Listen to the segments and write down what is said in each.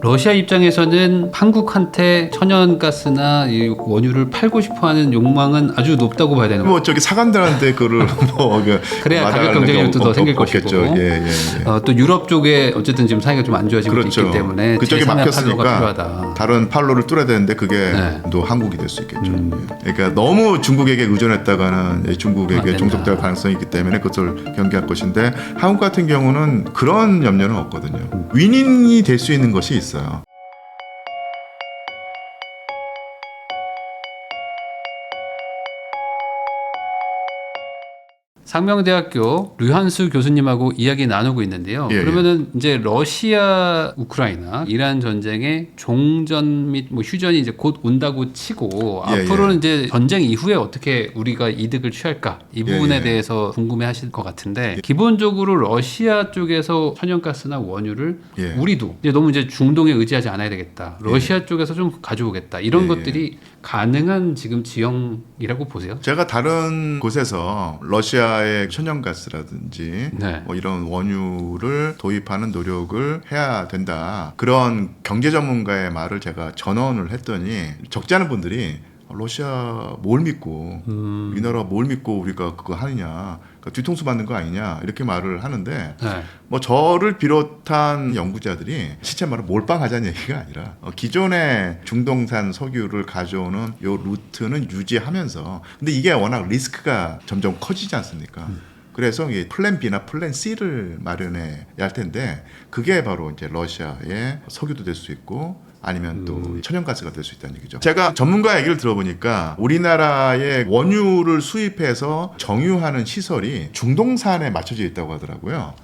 러시아 입장에서는 한국한테 천연가스나 이 원유를 팔고 싶어하는 욕망은 아주 높다고 봐야 되는 거예요. 뭐 저기 사관들한테 그를 뭐 그래야 가격 경쟁력도 더 생길 것이고, 또 유럽 쪽에 어쨌든 지금 사이가 좀 안 좋아지고 그렇죠. 있기 때문에 그쪽이 막혔으니까 다른 팔로를 뚫어야 되는데 그게 또 한국이 될 수 있겠죠. 그러니까 너무 중국에게 의존했다가는 중국에게 종속될 가능성이 있기 때문에 그것을 경계할 것인데 한국 같은 경우는 그런 염려는 없거든요. 위닝이 될 수 있는 것이 있어요. 상명대학교 류한수 교수님하고 이야기 나누고 있는데요. 그러면은 이제 러시아, 우크라이나, 이란 전쟁의 종전 및 뭐 휴전이 이제 곧 온다고 치고 앞으로는 이제 전쟁 이후에 어떻게 우리가 이득을 취할까 이 부분에 대해서 궁금해하실 것 같은데 기본적으로 러시아 쪽에서 천연가스나 원유를 우리도 이제 너무 이제 중동에 의지하지 않아야 되겠다. 러시아 쪽에서 좀 가져오겠다. 이런 것들이 가능한 지금 지형이라고 보세요? 제가 다른 곳에서 러시아의 천연가스라든지 뭐 이런 원유를 도입하는 노력을 해야 된다. 그런 경제 전문가의 말을 제가 전언을 했더니 적지 않은 분들이 러시아 뭘 믿고 이 나라 뭘 믿고 우리가 그거 하느냐, 그러니까 뒤통수 맞는 거 아니냐 이렇게 말을 하는데 뭐 저를 비롯한 연구자들이 실제 말로 몰빵하자는 얘기가 아니라 기존의 중동산 석유를 가져오는 요 루트는 유지하면서, 근데 이게 워낙 리스크가 점점 커지지 않습니까? 그래서 이 플랜 B나 플랜 C를 마련해야 할 텐데 그게 바로 이제 러시아의 석유도 될 수 있고 아니면 또 천연가스가 될 수 있다는 얘기죠. 제가 전문가 얘기를 들어보니까 우리나라의 원유를 수입해서 정유하는 시설이 중동산에 맞춰져 있다고 하더라고요.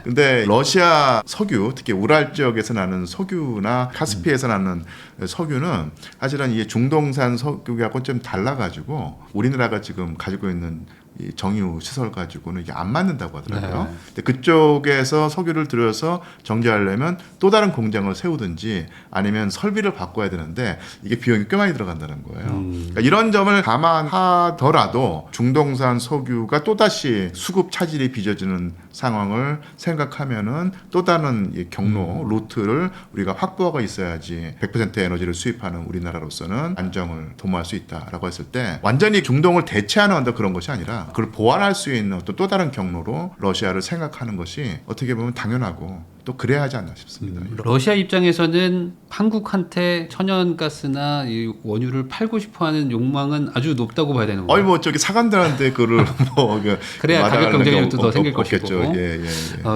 근데 러시아 석유, 특히 우랄 지역에서 나는 석유나 카스피에서 나는 석유는 사실은 이 중동산 석유하고 좀 달라가지고 우리나라가 지금 가지고 있는 이 정유 시설 가지고는 이게 안 맞는다고 하더라고요. 근데 그쪽에서 석유를 들여서 정제하려면 또 다른 공장을 세우든지 아니면 설비를 바꿔야 되는데 이게 비용이 꽤 많이 들어간다는 거예요. 그러니까 이런 점을 감안하더라도 중동산 석유가 또다시 수급 차질이 빚어지는 상황을 생각하면은 또 다른 이 경로, 루트를 우리가 확보하고 있어야지 100% 에너지를 수입하는 우리나라로서는 안정을 도모할 수 있다라고 했을 때 완전히 중동을 대체하는 어떤 그런 것이 아니라 그걸 보완할 수 있는 또 다른 경로로 러시아를 생각하는 것이 어떻게 보면 당연하고 또 그래야 하지 않나 싶습니다. 러시아 입장에서는 한국한테 천연가스나 이 원유를 팔고 싶어하는 욕망은 아주 높다고 봐야 되는 거예요. 뭐 저기 사관들한테 그를 뭐 그래야 가격 경쟁력도 더 생길 것이고,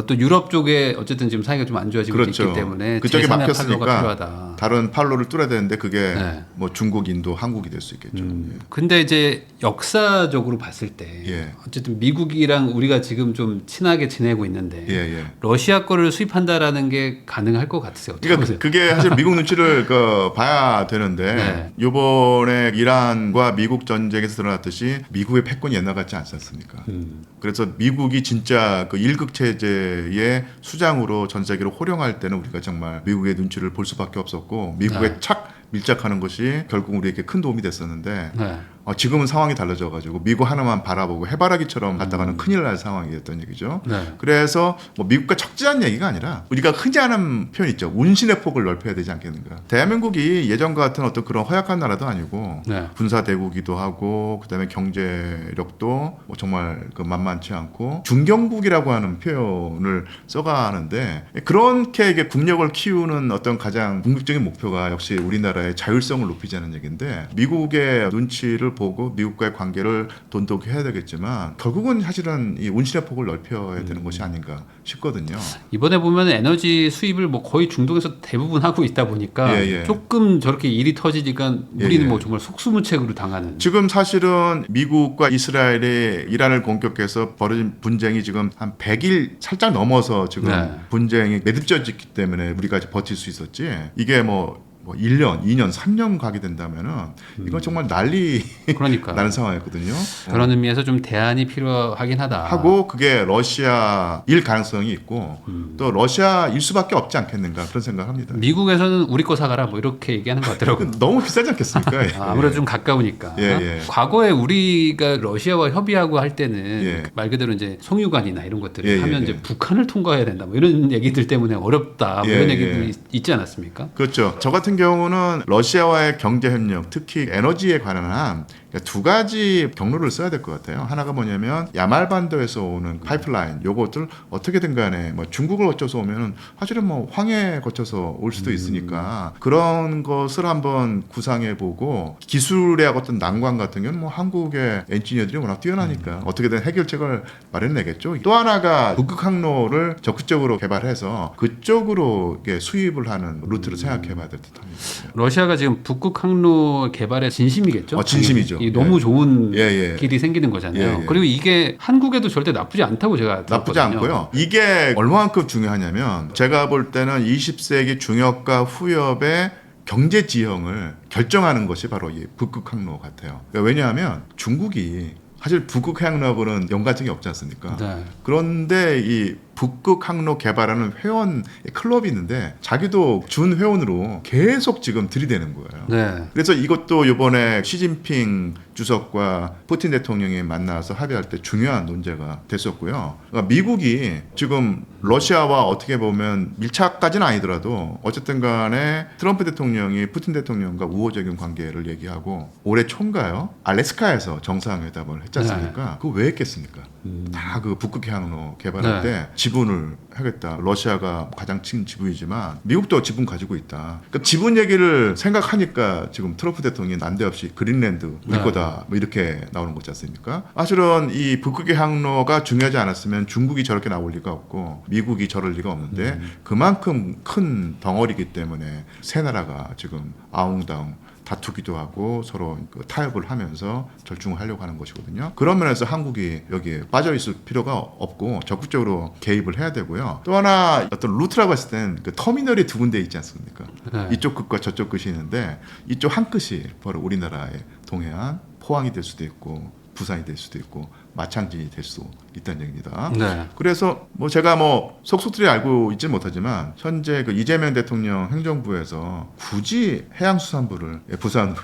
또 유럽 쪽에 어쨌든 지금 사이가 좀 안 좋아지고 있기 때문에 그쪽이 막혔으니까 필요하다. 다른 팔로를 뚫어야 되는데 그게 뭐 중국, 인도, 한국이 될 수 있겠죠. 근데 이제 역사적으로 봤을 때 어쨌든 미국이랑 우리가 지금 좀 친하게 지내고 있는데 러시아 거를 수입한다라는 게 가능할 것 같으세요? 그러니까 그게 사실 미국 눈치를 봐야 되는데 이번에 이란과 미국 전쟁에서 드러났듯이 미국의 패권이 옛날 같지 않지 않습니까? 그래서 미국이 진짜 그 일극 체제의 수장으로 전 세계를 호령할 때는 우리가 정말 미국의 눈치를 볼 수밖에 없었고 미국에 착 밀착하는 것이 결국 우리에게 큰 도움이 됐었는데 지금은 상황이 달라져가지고 미국 하나만 바라보고 해바라기처럼 갔다가는 큰일 날 상황이었던 얘기죠. 그래서 뭐 미국과 적지한 얘기가 아니라 우리가 흔히 하는 표현 있죠. 운신의 폭을 넓혀야 되지 않겠는가. 대한민국이 예전과 같은 어떤 그런 허약한 나라도 아니고 군사 대국이기도 하고 그다음에 경제력도 뭐 정말 그 만만치 않고 중경국이라고 하는 표현을 써가는데 그렇게 이게 국력을 키우는 어떤 가장 궁극적인 목표가 역시 우리나라의 자율성을 높이자는 얘기인데 미국의 눈치를 보고 미국과의 관계를 돈독해야 되겠지만 결국은 사실은 이 운신의 폭을 넓혀야 되는 것이 아닌가 싶거든요. 이번에 보면 에너지 수입을 뭐 거의 중동에서 대부분 하고 있다 보니까 조금 저렇게 일이 터지니까 우리는 뭐 정말 속수무책으로 당하는. 지금 사실은 미국과 이스라엘이 이란을 공격해서 벌어진 분쟁이 지금 한 100일 살짝 넘어서 지금 분쟁이 매듭져졌기 때문에 우리가 버틸 수 있었지. 이게 뭐 뭐 1년, 2년, 3년 가게 된다면은 이건 정말 난리 그러니까 나는 상황이거든요. 그런 의미에서 좀 대안이 필요하긴 하다. 하고 그게 러시아일 가능성이 있고 또 러시아일 수밖에 없지 않겠는가 그런 생각을 합니다. 미국에서는 우리 거 사가라 뭐 이렇게 얘기하는 것 같더라고요. 너무 비싸지 않겠습니까? 예. 아무래도 좀 가까우니까. 과거에 우리가 러시아와 협의하고 할 때는 말 그대로 이제 송유관이나 이런 것들을 하면 이제 북한을 통과해야 된다 뭐 이런 얘기들 때문에 어렵다 뭐 이런 얘기들이 있지 않았습니까? 그렇죠. 저 같은 경우는 러시아와의 경제 협력, 특히 에너지에 관한 두 가지 경로를 써야 될 것 같아요. 하나가 뭐냐면 야말반도에서 오는 파이프라인 요것들 어떻게든 간에 뭐 중국을 거쳐서 오면은 사실은 뭐 황해 거쳐서 올 수도 있으니까 그런 것을 한번 구상해보고 기술의 어떤 난관 같은 경우는 뭐 한국의 엔지니어들이 워낙 뛰어나니까 어떻게든 해결책을 마련내겠죠. 또 하나가 북극 항로를 적극적으로 개발해서 그쪽으로 수입을 하는 루트를 생각해봐야 될 듯합니다. 러시아가 지금 북극 항로 개발에 진심이겠죠? 진심이죠. 너무 좋은 길이 생기는 거잖아요. 그리고 이게 한국에도 절대 나쁘지 않다고 제가 들었거든요. 나쁘지 않고요. 이게 얼마만큼 중요하냐면 제가 볼 때는 20세기 중엽과 후엽의 경제 지형을 결정하는 것이 바로 이 북극 항로 같아요. 왜냐하면 중국이 사실 북극 해양하고는 연관성이 없지 않습니까? 그런데 이 북극 항로 개발하는 회원 클럽이 있는데 자기도 준 회원으로 계속 지금 들이대는 거예요. 그래서 이것도 이번에 시진핑 주석과 푸틴 대통령이 만나서 합의할 때 중요한 논제가 됐었고요. 그러니까 미국이 지금 러시아와 어떻게 보면 밀착까지는 아니더라도 어쨌든 간에 트럼프 대통령이 푸틴 대통령과 우호적인 관계를 얘기하고 올해 초인가요? 알래스카에서 정상회담을 했지 않습니까? 그거 왜 했겠습니까? 다 그 북극 해양로 개발할 때 지분을 하겠다. 러시아가 가장 큰 지분이지만 미국도 지분 가지고 있다. 그러니까 지분 얘기를 생각하니까 지금 트럼프 대통령이 난데없이 그린랜드 우리 거다 뭐 이렇게 나오는 거지 않습니까? 사실은 이 북극의 항로가 중요하지 않았으면 중국이 저렇게 나올 리가 없고 미국이 저럴 리가 없는데 그만큼 큰 덩어리이기 때문에 세 나라가 지금 아웅다웅 다투기도 하고 서로 타협을 하면서 절충을 하려고 하는 것이거든요. 그런 면에서 한국이 여기에 빠져 있을 필요가 없고 적극적으로 개입을 해야 되고요. 또 하나 어떤 루트라고 했을 땐 그 터미널이 두 군데 있지 않습니까? 이쪽 끝과 저쪽 끝이 있는데 이쪽 한 끝이 바로 우리나라의 동해안 포항이 될 수도 있고 부산이 될 수도 있고 마창진이 될 수 있다는 얘기입니다. 그래서 뭐 제가 뭐 속속들이 알고 있지 못하지만 현재 그 이재명 대통령 행정부에서 굳이 해양수산부를 부산으로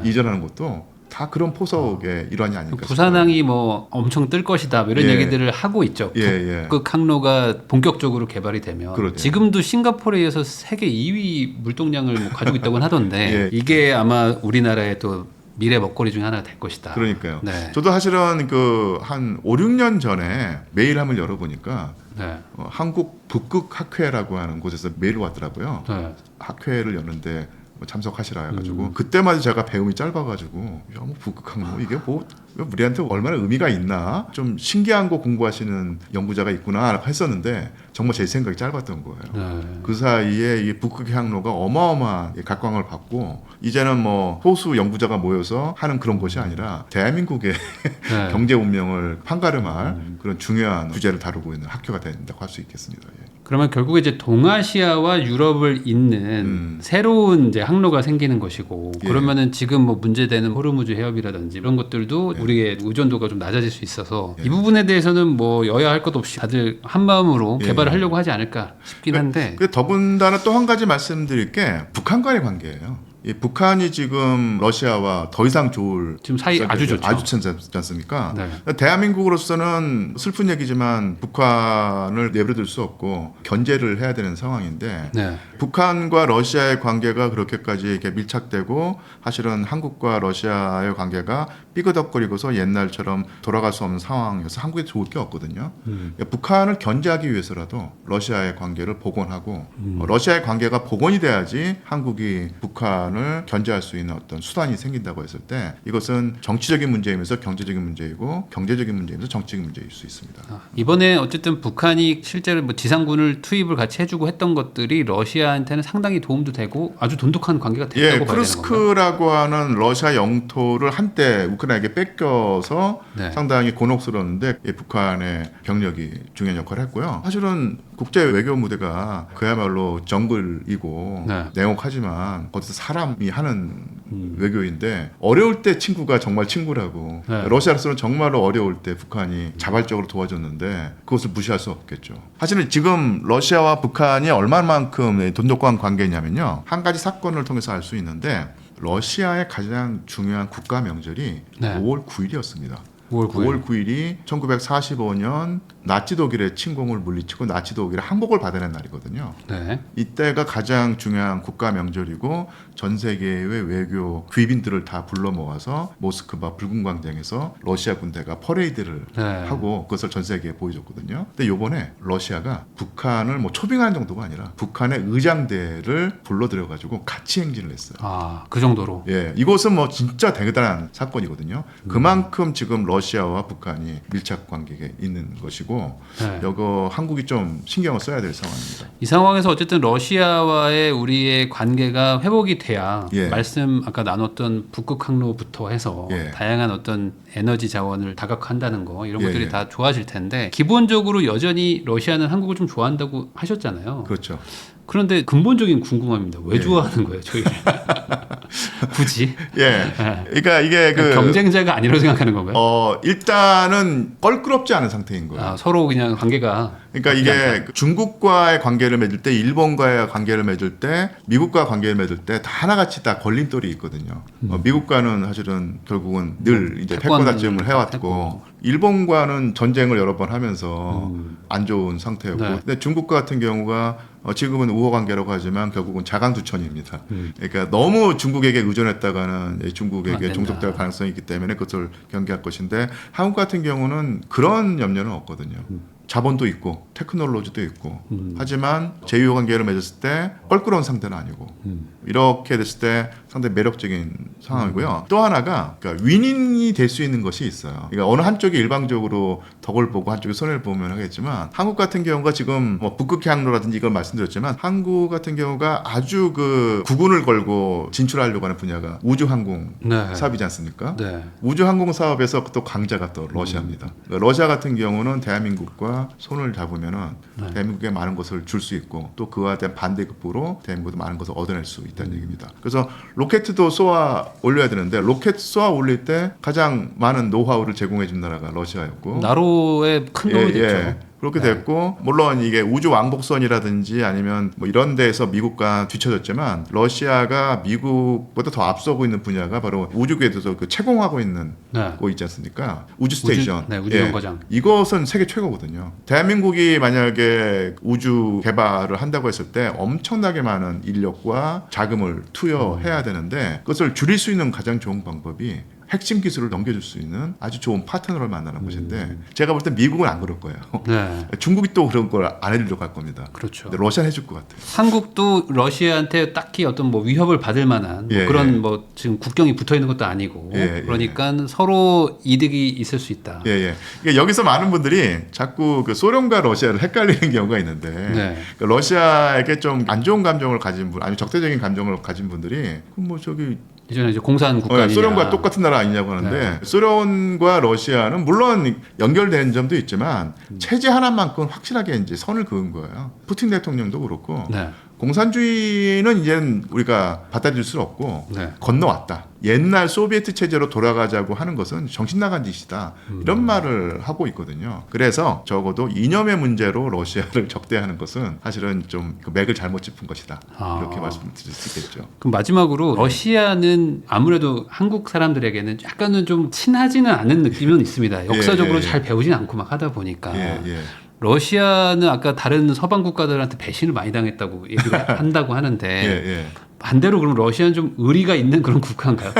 이전하는 것도 다 그런 포석의 일환이 아닐까 싶어요. 부산항이 뭐 엄청 뜰 것이다 뭐 이런 얘기들을 하고 있죠. 북극 항로가 본격적으로 개발이 되면 지금도 싱가포르에 의해서 세계 2위 물동량을 뭐 가지고 있다고 하던데 이게 아마 우리나라의 또 미래 먹거리 중에 하나가 될 것이다. 그러니까요. 저도 사실은 그 한 5, 6년 전에 메일 한번 열어보니까 한국 북극학회라고 하는 곳에서 메일이 왔더라고요. 학회를 여는데 참석하시라 해가지고 그때마다 제가 배움이 짧아가지고 야, 뭐 북극항로 이게 뭐 우리한테 얼마나 의미가 있나 좀 신기한 거 공부하시는 연구자가 있구나 했었는데 정말 제 생각이 짧았던 거예요. 그 사이에 이 북극항로가 어마어마한 각광을 받고 이제는 뭐 소수 연구자가 모여서 하는 그런 것이 아니라 대한민국의 경제 운명을 판가름할 그런 중요한 주제를 다루고 있는 학교가 된다고 할 수 있겠습니다. 그러면 결국에 이제 동아시아와 유럽을 잇는 새로운 이제 항로가 생기는 것이고 그러면은 지금 뭐 문제되는 호르무즈 해협이라든지 이런 것들도 우리의 의존도가 좀 낮아질 수 있어서 이 부분에 대해서는 뭐 여야 할 것 없이 다들 한 마음으로 개발을 하려고 하지 않을까 싶긴 한데 더군다나 또 한 가지 말씀드릴 게 북한과의 관계예요. 이 북한이 지금 러시아와 더 이상 좋을 지금 사이 아주 좋죠. 아주 괜찮지 않습니까? 대한민국으로서는 슬픈 얘기지만 북한을 내버려둘 수 없고 견제를 해야 되는 상황인데 북한과 러시아의 관계가 그렇게까지 이렇게 밀착되고 사실은 한국과 러시아의 관계가 삐그덕거리고서 옛날처럼 돌아갈 수 없는 상황이어서 한국에 좋을 게 없거든요. 북한을 견제하기 위해서라도 러시아의 관계를 복원하고 러시아의 관계가 복원이 돼야지 한국이 북한을 북한을 견제할 수 있는 어떤 수단이 생긴다고 했을 때 이것은 정치적인 문제이면서 경제적인 문제이고 경제적인 문제이면서 정치적인 문제일 수 있습니다. 이번에 어쨌든 북한이 실제로 뭐 지상군을 투입을 같이 해주고 했던 것들이 러시아한테는 상당히 도움도 되고 아주 돈독한 관계가 됐다고 봐야 되는 건가요? 크루스크라고 하는 러시아 영토를 한때 우크라이나에게 뺏겨서 네. 상당히 곤혹스러웠는데 북한의 병력이 중요한 역할을 했고요. 사실은 국제 외교 무대가 그야말로 정글이고 네. 냉혹하지만 거기서 사람이 하는 외교인데 어려울 때 친구가 정말 친구라고 네. 러시아로서는 정말로 어려울 때 북한이 자발적으로 도와줬는데 그것을 무시할 수 없겠죠. 사실은 지금 러시아와 북한이 얼마만큼 돈독한 관계냐면요. 한 가지 사건을 통해서 알 수 있는데 러시아의 가장 중요한 국가 명절이 네. 5월 9일이었습니다. 5월 9일이 1945년 나치 독일의 침공을 물리치고 나치 독일의 항복을 받아낸 날이거든요. 네. 이때가 가장 중요한 국가 명절이고 전 세계의 외교 귀빈들을 다 불러 모아서 모스크바 붉은 광장에서 러시아 군대가 퍼레이드를 네. 하고 그것을 전 세계에 보여줬거든요. 근데 이번에 러시아가 북한을 뭐 초빙하는 정도가 아니라 북한의 의장대를 불러들여 가지고 같이 행진을 했어요. 아, 그 정도로. 예, 이것은 뭐 진짜 대단한 사건이거든요. 그만큼 지금 러시아와 북한이 밀착 관계에 있는 것이고 네. 이거 한국이 좀 신경을 써야 될 상황입니다. 이 상황에서 어쨌든 러시아와의 우리의 관계가 회복이 돼야 예. 말씀 아까 나눴던 북극 항로부터 해서 예. 다양한 어떤 에너지 자원을 다각화한다는 거 이런 예, 것들이 예. 다 좋아질 텐데 기본적으로 여전히 러시아는 한국을 좀 좋아한다고 하셨잖아요. 그렇죠. 그런데 근본적인 궁금합니다. 왜 예. 좋아하는 거예요, 저희를? 굳이? 예. 그러니까 이게 경쟁자가 아니라고 생각하는 건가요? 일단은 껄끄럽지 않은 상태인 거예요. 아, 서로 그냥 관계가 그러니까 이게 중국과의 관계를 맺을 때, 일본과의 관계를 맺을 때, 미국과 관계를 맺을 때 다 하나같이 다 걸림돌이 있거든요. 미국과는 사실은 결국은 늘 이제 패권다툼을 해왔고, 일본과는 전쟁을 여러 번 하면서 안 좋은 상태였고, 네. 근데 중국과 같은 경우가 지금은 우호 관계라고 하지만 결국은 자강두천입니다. 그러니까 너무 중국에게 의존했다가는 중국에게 종속될 가능성이 있기 때문에 그것을 경계할 것인데 한국 같은 경우는 그런 염려는 없거든요. 자본도 있고 테크놀로지도 있고 하지만 제휴 관계를 맺었을 때 껄끄러운 상대는 아니고 이렇게 됐을 때 상당히 매력적인 상황이고요. 또 하나가 그러니까 윈윈이 될 수 있는 것이 있어요. 그러니까 어느 한쪽이 일방적으로 덕을 보고 한쪽이 손해를 보면 하겠지만 한국 같은 경우가 지금 뭐 북극 항로라든지 이걸 말씀드렸지만 한국 같은 경우가 아주 그 구군을 걸고 진출하려고 하는 분야가 우주항공 네. 사업이지 않습니까? 네. 우주항공 사업에서 또 강자가 또 러시아입니다. 그러니까 러시아 같은 경우는 대한민국과 손을 잡으면은 네. 대한민국에 많은 것을 줄 수 있고 또 그와 대한 반대급부로 대한민국도 많은 것을 얻어낼 수 있다는 얘기입니다. 그래서 로켓도 쏘아 올려야 되는데 로켓 쏘아 올릴 때 가장 많은 노하우를 제공해 준 나라가 러시아였고 나로의 큰 도움이 됐죠. 그렇게 됐고 물론 이게 우주 왕복선이라든지 아니면 뭐 이런 데에서 미국과 뒤처졌지만 러시아가 미국보다 더 앞서고 있는 분야가 바로 우주계에서 그 채공하고 있는 거 있지 않습니까? 우주 스테이션. 우주 정거장. 이것은 세계 최고거든요. 대한민국이 만약에 우주 개발을 한다고 했을 때 엄청나게 많은 인력과 자금을 투여해야 되는데 그것을 줄일 수 있는 가장 좋은 방법이 핵심 기술을 넘겨줄 수 있는 아주 좋은 파트너를 만나는 것인데 제가 볼 때 미국은 안 그럴 거예요. 네. 중국이 또 그런 걸 안 해주려고 할 겁니다. 그렇죠. 근데 러시아는 해줄 것 같아요. 한국도 러시아한테 딱히 어떤 뭐 위협을 받을 만한 뭐 그런 뭐 지금 국경이 붙어 있는 것도 아니고 그러니까 서로 이득이 있을 수 있다. 그러니까 여기서 많은 분들이 자꾸 그 소련과 러시아를 헷갈리는 경우가 있는데 그러니까 러시아에게 좀 안 좋은 감정을 가진 분, 아니면 적대적인 감정을 가진 분들이 뭐 저기 이전에 이제 공산 국가 아니냐. 소련과 똑같은 나라 아니냐고 하는데 소련과 러시아는 물론 연결되는 점도 있지만 체제 하나만큼 확실하게 이제 선을 그은 거예요. 푸틴 대통령도 그렇고 공산주의는 이제는 우리가 받아들일 수 없고 건너왔다. 옛날 소비에트 체제로 돌아가자고 하는 것은 정신 나간 짓이다. 이런 말을 하고 있거든요. 그래서 적어도 이념의 문제로 러시아를 적대하는 것은 사실은 좀 그 맥을 잘못 짚은 것이다. 이렇게 말씀드릴 수 있겠죠. 그럼 마지막으로 러시아는 아무래도 한국 사람들에게는 약간은 좀 친하지는 않은 느낌은 있습니다. 역사적으로 잘 배우진 않고 막 하다 보니까. 러시아는 아까 다른 서방 국가들한테 배신을 많이 당했다고 얘기를 한다고 하는데 반대로 그럼 러시아는 좀 의리가 있는 그런 국가인가요?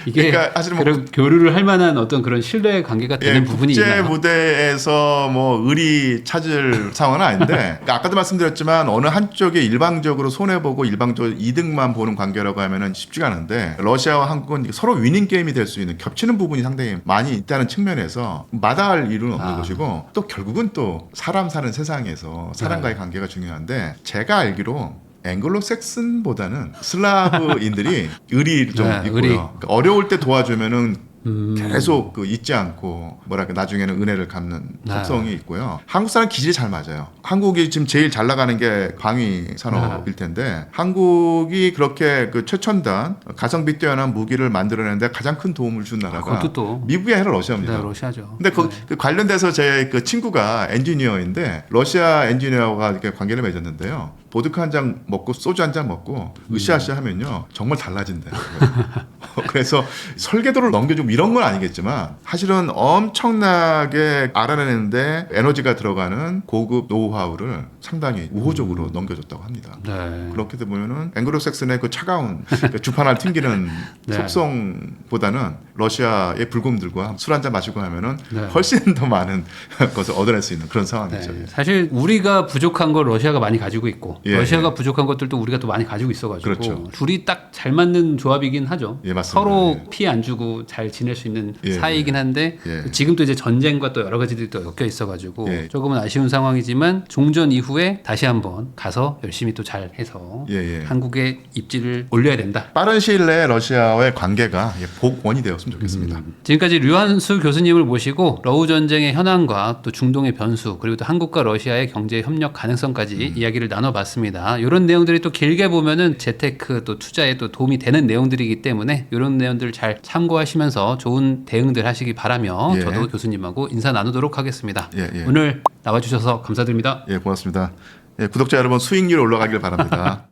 이게 그러니까 사실은 뭐 그런 교류를 할 만한 어떤 그런 신뢰 관계가 되는 부분이 국제 있나요? 무대에서 뭐 의리 찾을 상황은 아닌데 그러니까 아까도 말씀드렸지만 어느 한쪽에 일방적으로 손해 보고 일방적으로 이득만 보는 관계라고 하면은 쉽지가 않은데 러시아와 한국은 서로 위닝 게임이 될 수 있는 겹치는 부분이 상당히 많이 있다는 측면에서 마다할 일은 없는 것이고 또 결국은 또 사람 사는 세상에서 사람과의 관계가 중요한데 제가 알기로 앵글로색슨보다는 슬라브인들이 의리 좀 있고요. 의리. 그러니까 어려울 때 도와주면은 계속 그 잊지 않고 뭐랄까 나중에는 은혜를 갚는 속성이 있고요. 한국 사람 기질이 잘 맞아요. 한국이 지금 제일 잘 나가는 게 방위 산업일 텐데 한국이 그렇게 그 최첨단 가성비 뛰어난 무기를 만들어내는데 가장 큰 도움을 준 나라가 미국이 아니라 러시아입니다. 네, 러시아죠. 근데 그 관련돼서 제 그 친구가 엔지니어인데 러시아 엔지니어와 이렇게 관계를 맺었는데요. 보드카 한 잔 먹고 소주 한 잔 먹고 으쌰으쌰 하면요 정말 달라진대요. 그래서 설계도를 넘겨주고 이런 건 아니겠지만 사실은 엄청나게 알아내는데 에너지가 들어가는 고급 노하우를 상당히 우호적으로 넘겨줬다고 합니다. 네. 그렇게 보면은 앵글로색슨의 그 차가운 주판을 튕기는 네. 속성보다는 러시아의 불곰들과 술 한 잔 마시고 하면은 네. 훨씬 더 많은 것을 얻어낼 수 있는 그런 상황이죠. 네. 사실 우리가 부족한 걸 러시아가 많이 가지고 있고 러시아가 부족한 것들도 우리가 또 많이 가지고 있어가지고 그렇죠. 둘이 딱 잘 맞는 조합이긴 하죠. 예, 맞습니다. 서로 피해 안 주고 잘 지낼 수 있는 사이이긴 한데 지금 또 이제 전쟁과 또 여러 가지들이 또 엮여 있어가지고 조금은 아쉬운 상황이지만 종전 이후에 다시 한번 가서 열심히 또 잘 해서 한국의 입지를 올려야 된다. 빠른 시일 내에 러시아와의 관계가 복원이 되었으면 좋겠습니다. 지금까지 류한수 교수님을 모시고 러우 전쟁의 현황과 또 중동의 변수 그리고 또 한국과 러시아의 경제 협력 가능성까지 이야기를 나눠봤습니다. 이런 내용들이 또 길게 보면은 재테크 또 투자에 또 도움이 되는 내용들이기 때문에 이런 내용들을 잘 참고하시면서 좋은 대응들 하시기 바라며 저도 교수님하고 인사 나누도록 하겠습니다. 오늘 나와주셔서 감사드립니다. 고맙습니다. 구독자 여러분 수익률 올라가길 바랍니다.